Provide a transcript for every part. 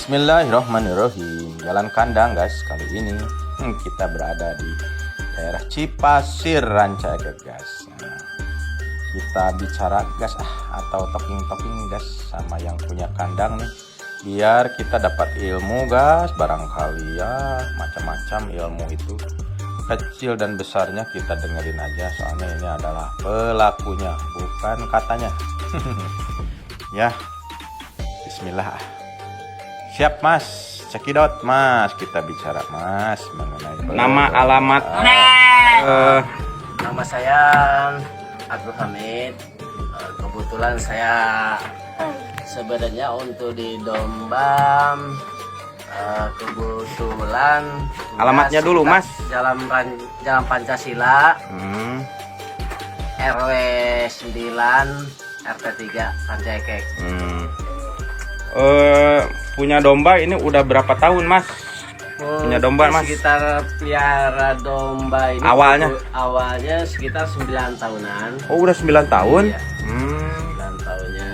Bismillahirrahmanirrahim. Jalan kandang guys, kali ini kita berada di daerah Cipasir Rancaikek guys. Nah, kita bicara gas atau talking gas sama yang punya kandang nih, biar kita dapat ilmu gas, barangkali ya macam-macam ilmu itu, kecil dan besarnya kita dengerin aja, soalnya ini adalah pelakunya bukan katanya. Ya, bismillah. Siap mas, cekidot mas, kita bicara mas mengenai nama alamat. Nama saya Abdul Hamid. Kebetulan saya sebenarnya untuk di domba, kebetulan Alamatnya dulu mas. Jalan Pancasila, RW 9 RT 3 Rancaikek. Punya domba ini udah berapa tahun mas? Punya domba mas? Sekitar pelihara domba ini awalnya sekitar 9 tahunan. Oh udah 9 tahun? Iya, 9 tahunnya.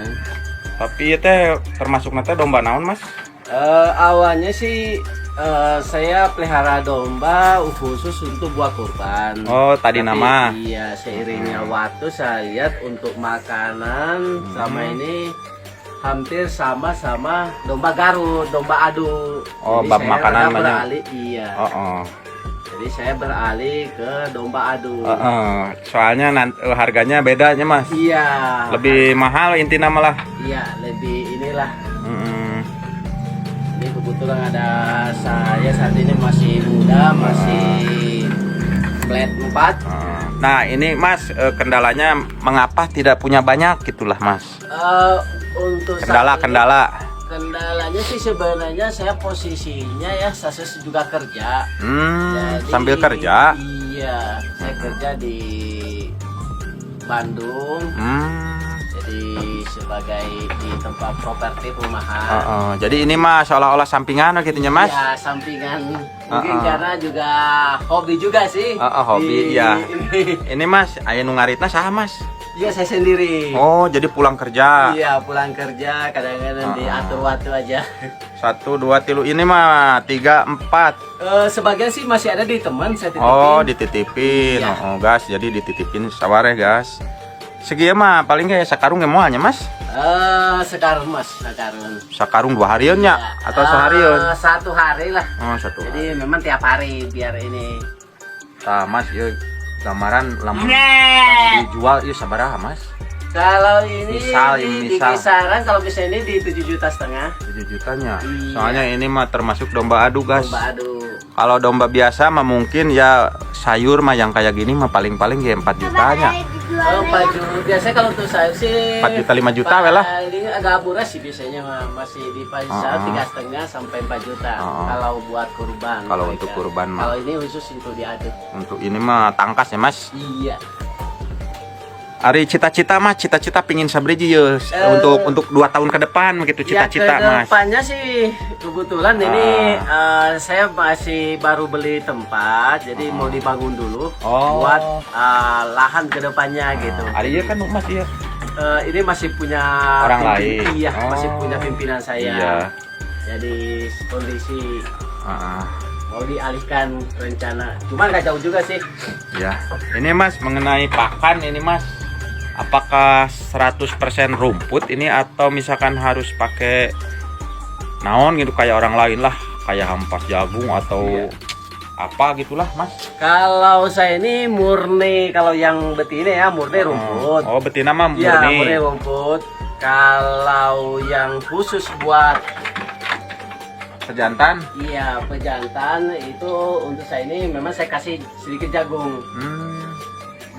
Tapi itu termasuk nanti domba naon mas? Awalnya sih saya pelihara domba khusus untuk buat kurban. Oh tadi nama? Iya, seiringnya waktu saya lihat untuk makanan sama ini hampir sama domba Garut, domba adu. Oh, jadi bab saya makanan beralih, iya. Oh. Jadi saya beralih ke domba adu. Soalnya harganya bedanya mas. Iya. Lebih mahal intinya malah. Iya, lebih inilah. Ini kebetulan ada saya saat ini masih muda, masih blade 4. Nah ini mas, kendalanya mengapa tidak punya banyak gitulah mas? Untuk Kendalanya sih sebenarnya saya posisinya ya saya juga kerja. Jadi, sambil kerja? Iya, saya kerja di Bandung. Jadi sebagai di tempat properti rumahan. Jadi ini mas seolah-olah sampingan gitu ya mas? Iya, sampingan. Mungkin karena juga hobi juga sih. Hobi ya. Ini mas, aya nu ngaritna saha mas? Iya, saya sendiri. Oh, jadi pulang kerja. Iya, pulang kerja kadang-kadang diatur waktu aja. 1, 2, 3 ini mah 3, 4. Sebagian sih masih ada di teman saya titipin. Oh, dititipin. Iya. Oh, gas, jadi dititipin sawareh gas. Segi mah paling kayak sakarung moalnya mas? Sekarang mas, sekarang. Sakarung 2 harian ya? Atau seharian? 1 hari lah. Oh, 1 hari. Jadi memang tiap hari biar ini. Tah mas, yuk gambaran lamun dijual yuk sabaraha mas? Kalau ini di misal. kisaran kalau misalnya ini di 7,5 juta. 7 jutanya. Iya. Soalnya ini mah termasuk domba adu gas. Domba adu. Kalau domba biasa mah mungkin ya sayur mah yang kayak gini mah paling-paling ya 4 jutanya. 4 juta. Biasanya kalau untuk sayur sih 4 juta 5 juta lah. Paling agak murah sih biasanya mah, masih di pasar 3,5 sampai 4 juta. Kalau buat kurban. Kalau untuk kurban mah. Kalau ini khusus untuk diaduk. Untuk ini mah tangkas ya mas. Iya. Ari cita-cita mas, cita-cita pingin sabriji ya untuk 2 tahun ke depan begitu cita-cita mas. Kedepannya sih kebetulan ini saya masih baru beli tempat, jadi mau dibangun dulu buat lahan kedepannya gitu. Ari kan mas ya. Ini masih punya orang lain. Iya, masih punya pimpinan saya. Iya. Jadi kondisi mau dialihkan rencana, cuman nggak jauh juga sih. Ya, ini mas mengenai pakan ini mas. Apakah 100% rumput ini atau misalkan harus pakai naon gitu kayak orang lain lah, kayak hampas jagung atau apa gitulah mas? Kalau saya ini murni, kalau yang betina ya murni rumput. Oh betina mah murni. Ya, murni rumput. Kalau yang khusus buat pejantan? Iya, pejantan itu untuk saya ini memang saya kasih sedikit jagung.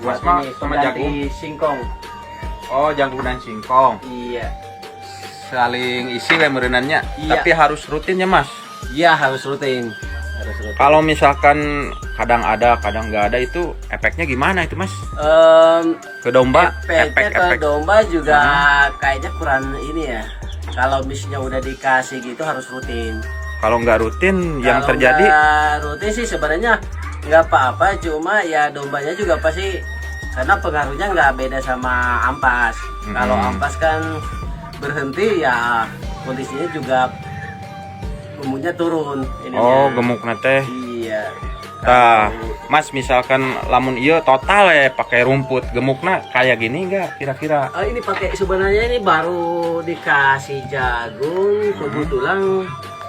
Buat ini sama jagung singkong. Oh, jagung dan singkong. Iya. Saling isi merenannya. Iya. Tapi harus rutin ya mas? Iya, harus rutin. Kalau misalkan kadang ada kadang nggak ada, itu efeknya gimana itu mas? Ke domba? Efeknya ke domba juga kayaknya kurang ini ya. Kalau misalnya udah dikasih gitu harus rutin. Kalau nggak rutin yang Kalau terjadi? nggak rutin sih sebenarnya nggak apa-apa, cuma ya dombanya juga pasti karena pengaruhnya nggak beda sama ampas. Kalau ampas kan berhenti ya kondisinya juga gemuknya turun. Oh, gemukna teh. Iya. Nah, Mas misalkan lamun iya total ya pakai rumput gemukna kayak gini enggak kira-kira? Ini pakai sebenarnya ini baru dikasih jagung kebetulan.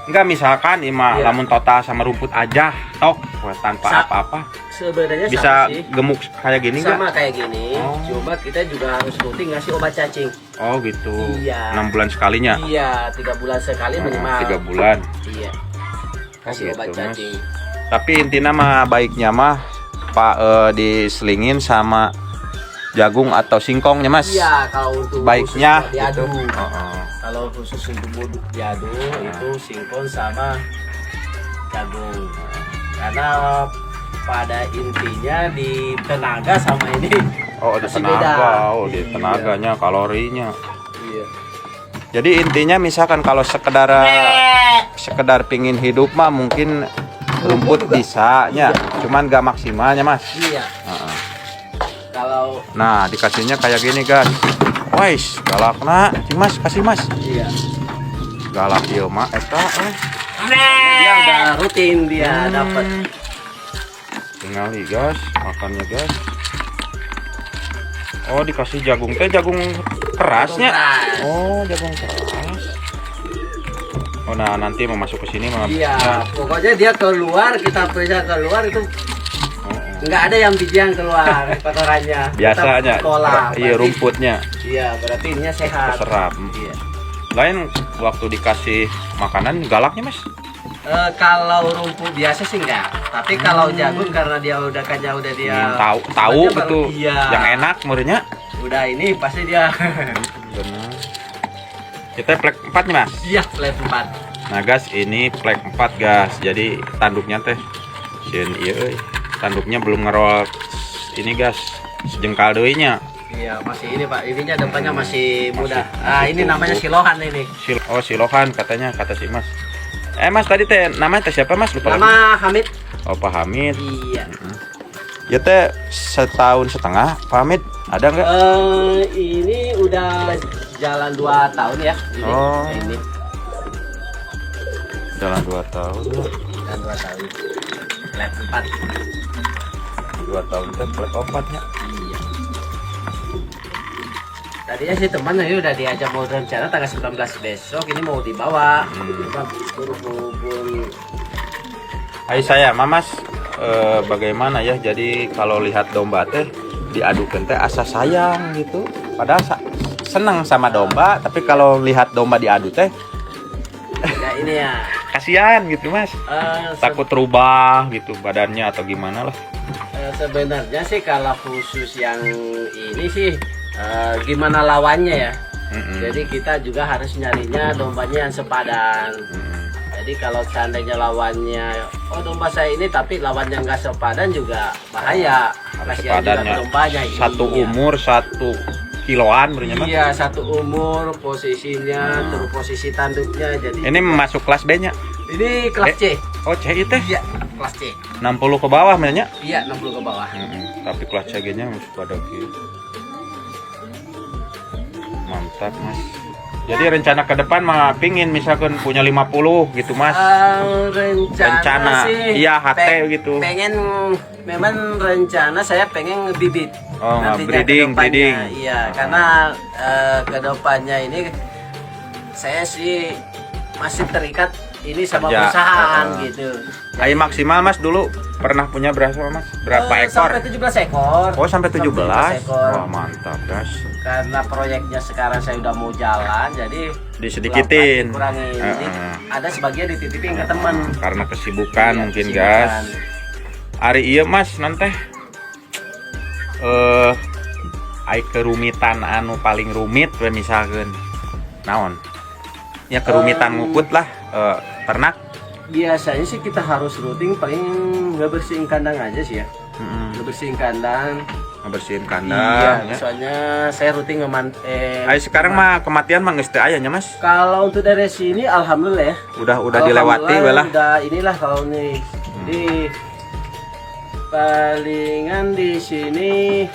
Enggak misalkan ima Iya. lamun total sama rumput aja tok tanpa apa-apa. Sebenarnya Bisa sama sih. gemuk kayak gini enggak? Sama kayak gini. Oh. Cuma kita juga harus rutin ngasih obat cacing. Oh gitu. Iya. 6 bulan sekalinya. Iya, 3 bulan sekali minimal. 3 bulan. Iya. Kasih gitu, obat Mas. cacing. Tapi intinya mah baiknya mah Pak diselingin sama jagung atau singkongnya Mas. Iya, kalau untuk Baiknya khusus diadu. gitu. Oh. Kalau khusus untuk budu diadu itu singkong sama jagung. Karena pada intinya di tenaga sama ini. Oh, di masih tenaga. beda. Oh, di Iya. tenaganya, kalorinya. Iya. Jadi intinya misalkan kalau sekedar pingin hidup mah mungkin rumput bisa nya, cuman gak maksimalnya Mas. Iya. Heeh. Kalau Nah, dikasihnya kayak gini, guys. Wais, galakna, cing Mas, kasih Mas. iya. Galak ieu mah eta Dia udah rutin dia dapat. Tinggal nih, guys, makannya, guys. Oh, dikasih jagung teh jagung kerasnya. Keras. Oh, jagung keras. Oh, nah nanti mau masuk ke sini mah. Iya, pokoknya dia keluar, kita periksa keluar itu nggak ada yang bijian keluar kotorannya. Biasanya Tetap kolam. iya Berarti- rumputnya Iya, berarti ininya sehat. terserap. Iya. Lain waktu dikasih makanan galaknya Mas. Kalau rumput biasa sih enggak, tapi kalau jagung karena dia udah kayaknya udah dia Tahu dia baru- gitu. iya. Yang enak murinya. Udah ini pasti dia. Benar. Kita plek 4 nih Mas. Iya, flat 4. Nah guys, ini plek 4 guys. Jadi tanduknya teh sieun ieu euy. Tanduknya belum ngerol ini guys. Sejengkal deui nya. Iya, masih ini Pak. Ininya depannya masih muda. masih Ini namanya tumbuh. silohan ini. Oh, silohan katanya kata si Mas. Mas tadi teh namanya teh siapa Mas? Lupa lagi. Nama Hamid. Oh, Pak Hamid. Iya. Ya teh setahun setengah Pak Hamid ada nggak? Ini udah jalan 2 tahun ya. Ini. Oh. Ini. Jalan 2 tahun. Dan 2 tahun. Flat 4. 2 tahun teh plek 4-nya. Iya. Tadinya sih teman ini udah diajak mau rencana tanggal 19 besok ini mau dibawa. Cuma berhubung Hai saya Mamas, bagaimana ya? Jadi kalau lihat domba teh diadukan teh asa sayang gitu. Padahal senang sama domba, tapi kalau lihat domba diadu teh ya ini ya. kasihan gitu Mas. Takut rubah gitu badannya atau gimana lah. Sebenarnya sih kalau khusus yang ini sih gimana lawannya ya. Jadi kita juga harus nyarinya dombanya yang sepadan. Jadi kalau seandainya lawannya, oh domba saya ini tapi lawannya nggak sepadan juga bahaya. Kasihan juga Sepadannya dombanya. satu Iya. umur 1 kiloan berarti Mas. Iya, satu umur, posisinya, terus posisi tanduknya. Jadi Ini masuk kelas B-nya. ini kelas C. Oh, C itu teh Iya, kelas C. 60 ke bawah mainnya. Iya, 60 ke bawah. Tapi kelas CG-nya masih pada gitu. Mantap Mas. Jadi rencana ke depan mah pingin misalkan punya 50 gitu Mas. Rencana, sih iya, HT gitu. Pengen memang rencana saya pengen ngebibit. Oh, Nantinya breeding, kedepannya. breeding. Iya, karena kedepannya ini saya sih masih terikat ini sama Kerja. perusahaan gitu. Ayo maksimal Mas dulu pernah punya berapa Mas? Berapa ekor? Sampai 17 ekor. Oh sampai 17. ekor. Wah mantap guys. Karena proyeknya sekarang saya udah mau jalan, jadi Disedikitin. kurangin. Jadi ada sebagian dititipin ke teman. Karena kesibukan Iya, mungkin kesibukan. guys. Hari iya Mas nanti ai kerumitan anu paling rumit we misalkan naon ya kerumitan ngukut lah ternak. Biasanya sih kita harus rutin paling ngebersihin kandang aja sih ya. Ngebersihin kandang. Ngebersihin Iya, kandang ya. soalnya saya rutin Ai sekarang mah kematian mah geus teu aya nya Mas. Kalau untuk dari sini alhamdulillah ya. Udah dilewati we lah. Udah inilah kalau nih. Jadi palingan di sini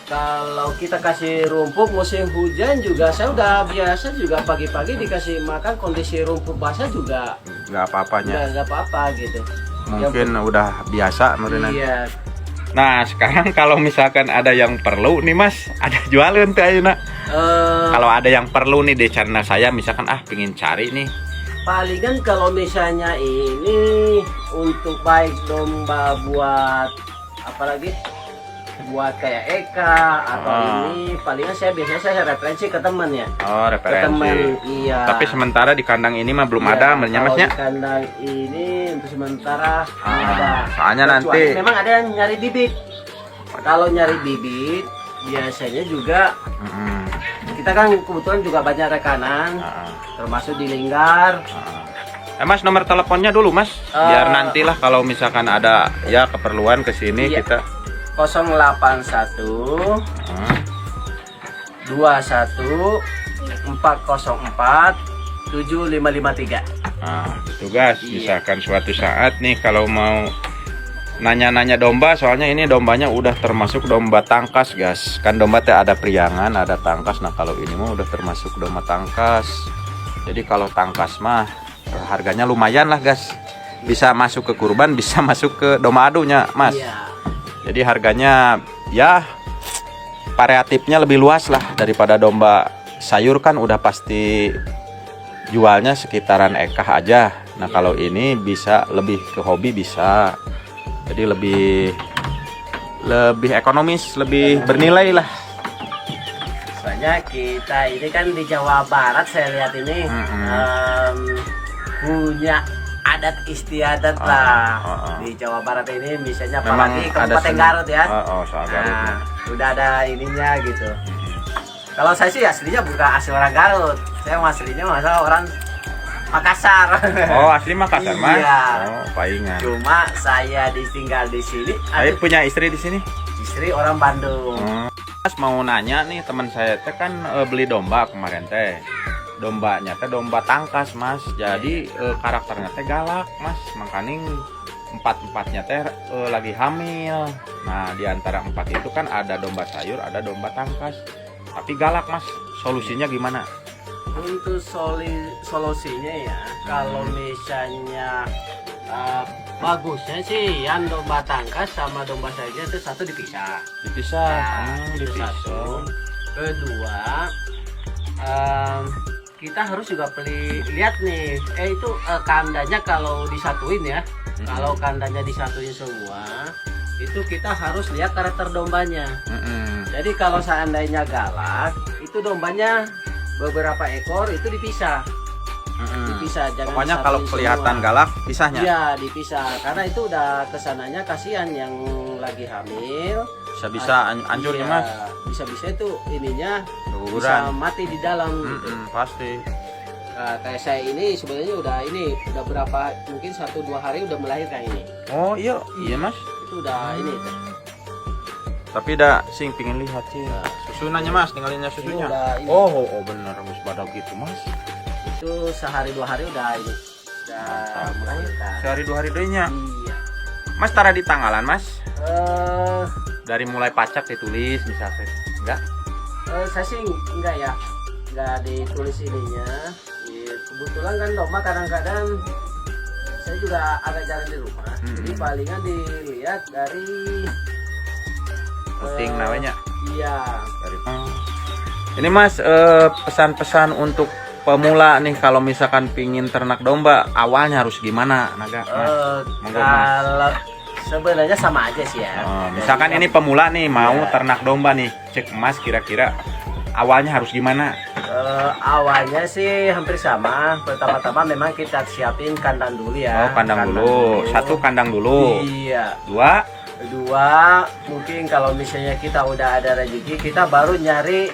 Kalau kita kasih rumput musim hujan juga saya udah biasa juga pagi-pagi dikasih makan kondisi rumput basah juga nggak apa-apanya. nggak apa-apa gitu. Mungkin udah biasa menurut. Iya. Nah sekarang kalau misalkan ada yang perlu nih mas, ada jualan tuh ayeuna. Kalau ada yang perlu nih di channel saya, misalkan pingin cari nih. Palingan kalau misalnya ini untuk baik domba buat apalagi buat kayak Eka atau ini palingan biasanya saya referensi ke teman ya. Oh, Ke teman, referensi. iya. Tapi sementara di kandang ini mah belum Iya, ada menurutnya kalau masnya. di kandang ini untuk sementara belum ada. Soalnya Kecuali nanti memang ada yang nyari bibit. Kalau nyari bibit biasanya juga kita kan kebetulan juga banyak rekanan termasuk di Linggar. Mas nomor teleponnya dulu mas, biar nantilah kalau misalkan ada ya keperluan ke sini Iya. kita 081 21 404 7553. Nah, gitu guys, Iya. misalkan suatu saat nih kalau mau nanya-nanya domba, soalnya ini dombanya udah termasuk domba tangkas guys. Kan domba teh ada priangan, ada tangkas. Nah kalau ini mah udah termasuk domba tangkas. Jadi kalau tangkas mah harganya lumayan lah guys. Bisa masuk ke kurban, bisa masuk ke domba adunya mas. Iya. Jadi harganya ya variatifnya lebih luas lah daripada domba sayur kan udah pasti jualnya sekitaran ekah aja. Nah kalau ini bisa lebih ke hobi bisa. Jadi lebih ekonomis, lebih bernilai lah. Soalnya kita ini kan di Jawa Barat saya lihat ini punya adat istiadat lah di Jawa Barat ini, misalnya apalagi Kabupaten Garut ya. Soal Garut. Nah, udah ada ininya gitu. Kalau saya sih aslinya bukan asli orang Garut, saya aslinya masalah orang Makassar. Oh asli Makassar mas? Iya. Oh palingan. Cuma saya tinggal di sini. Saya punya istri di sini. Istri orang Bandung. Mas mau nanya nih, teman saya teh kan beli domba kemarin teh. Dombanya teh domba tangkas mas, jadi karakternya teh galak mas, makanya empat-empatnya teh lagi hamil. Nah di antara empat itu kan ada domba sayur, ada domba tangkas, tapi galak mas. Solusinya gimana? Untuk solusinya ya, kalau misalnya bagusnya sih yang domba tangkas sama domba sayurnya itu satu dipisah. Itu satu. Kedua, kita harus juga lihat nih, itu kandangnya kalau disatuin ya. Kalau kandangnya disatuin semua, itu kita harus lihat karakter dombanya. Jadi kalau seandainya galak, itu dombanya beberapa ekor itu dipisah. Dipisah, jangan pokoknya kalau kelihatan semua. Galak pisahnya. Iya dipisah, karena itu udah kesananya kasihan yang lagi hamil. Bisa anjur Iya, ya mas. Bisa itu ininya Keguguran. bisa mati di dalam. Pasti. Nah, kayak saya ini sebenarnya udah berapa, mungkin 1-2 hari udah melahirkan ini. Oh iya mas. Itu udah ini. Tapi dah sing pingin lihat sih. Susunannya mas, tinggalinnya susunya. Udah ini. Oh bener mas pada gitu mas. Itu sehari 2 hari udah ini. Udah melahirkan. Sehari 2 hari dehnya. Iya. Mas tara di tanggalan mas. Eh, Dari mulai pacak ditulis misalnya. Enggak? saya sih enggak ya. Enggak ditulis ininya. Kebetulan kan domba kadang-kadang saya juga agak jarang di rumah. Jadi palingan dilihat dari Puting namanya. Iya. Dari ini mas, pesan-pesan untuk pemula nih kalau misalkan pingin ternak domba awalnya harus gimana naga mas? Monggo, Mas. Kalau sebenarnya sama aja sih ya. Misalkan ini pemula nih mau ternak domba nih, cek mas kira-kira awalnya harus gimana? Awalnya sih hampir sama. Pertama-tama memang kita siapin kandang dulu ya. Oh kandang dulu. Satu kandang dulu. Iya. Dua mungkin kalau misalnya kita udah ada rezeki, kita baru nyari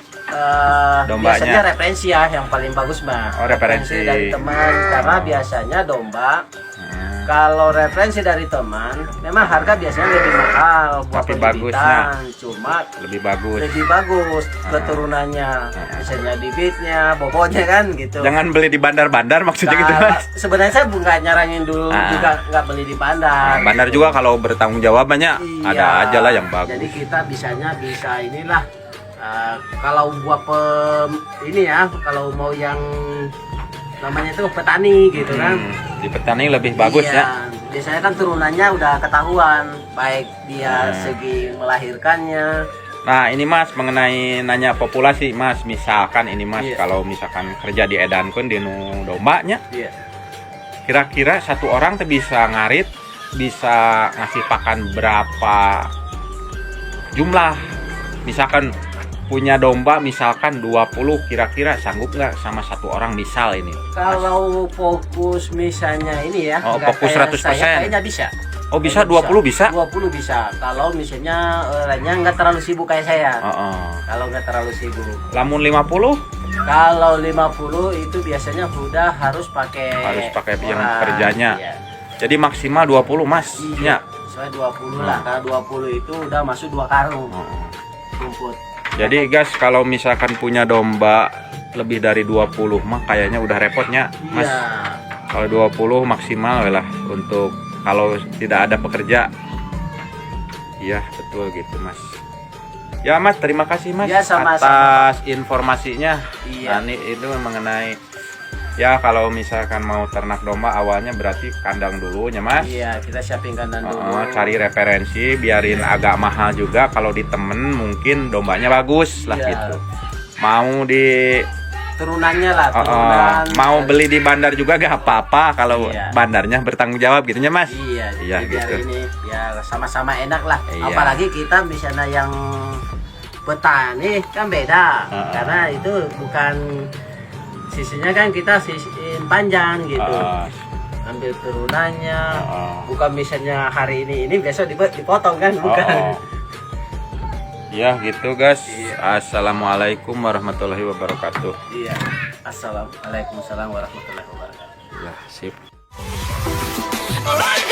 dombanya. biasanya referensi ya yang paling bagus mah. Oh referensi dari teman, karena biasanya domba Kalau referensi dari teman, memang harga biasanya lebih mahal buat Tapi bagusnya pembibitan, cuma lebih bagus. lebih bagus keturunannya, misalnya bibitnya, bobotnya kan gitu. Jangan beli di bandar-bandar maksudnya gitu Kalau- Mas. Sebenarnya saya nggak nyarangin dulu juga nggak beli di bandar. Bandar juga kalau bertanggung jawab banyak Iya. ada aja lah yang bagus. Jadi kita bisa inilah kalau buat ini ya, kalau mau yang namanya itu petani gitu kan. Di petani lebih bagus Iya, ya. biasanya kan turunannya udah ketahuan, baik dia segi melahirkannya. Nah ini Mas mengenai nanya populasi Mas, misalkan ini Mas Iya. kalau misalkan kerja di edankeun di nu dombanya, Iya. kira-kira satu orang tuh bisa ngarit, bisa ngasih pakan berapa jumlah? Misalkan punya domba misalkan 20, kira-kira sanggup nggak sama satu orang misal ini? Kalau fokus misalnya ini ya, Oh, nggak fokus kayak 100%. saya, kayaknya bisa. Oh bisa 20 bisa? 20 bisa. Kalau misalnya orangnya nggak terlalu sibuk kayak saya. Heeh. Kalau nggak terlalu sibuk. Lamun 50 Kalau 50 itu biasanya udah harus pakai yang orang. kerjanya. Iya. jadi maksimal 20 Mas. Iya. Ya. Soalnya 20 lah. Kalau 20 itu udah masuk 2 karung Heeh. rumput. Jadi guys, kalau misalkan punya domba lebih dari 20 mah kayaknya udah repotnya, Mas. Iya. Kalau 20 maksimal lah untuk kalau tidak ada pekerja. Iya, betul gitu, Mas. Ya, Mas, terima kasih, Mas, Ya, sama-sama. atas informasinya. Iya. Nah, ini itu mengenai ya kalau misalkan mau ternak domba awalnya berarti kandang dulu ya, Mas. Iya, kita siapin kandang dulu. Cari referensi, biarin agak mahal juga kalau di temen mungkin dombanya bagus lah Iya. gitu. Mau di Turunannya lah, turunan. mau beli di bandar juga gak apa-apa kalau Iya. bandarnya bertanggung jawab gitu ya, Mas. Iya, Iya, jadi biar gitu. ini biar sama-sama enak lah. Iya. Apalagi kita misalnya yang petani kan beda, Heeh. karena itu bukan sisinya kan kita sisiin panjang gitu. Ambil turunannya, bukan misalnya hari ini besok dipotong kan, bukan. Ya gitu guys. Iya. Assalamualaikum warahmatullahi wabarakatuh. Iya. Assalamualaikum warahmatullahi wabarakatuh. Ya sip. Alright.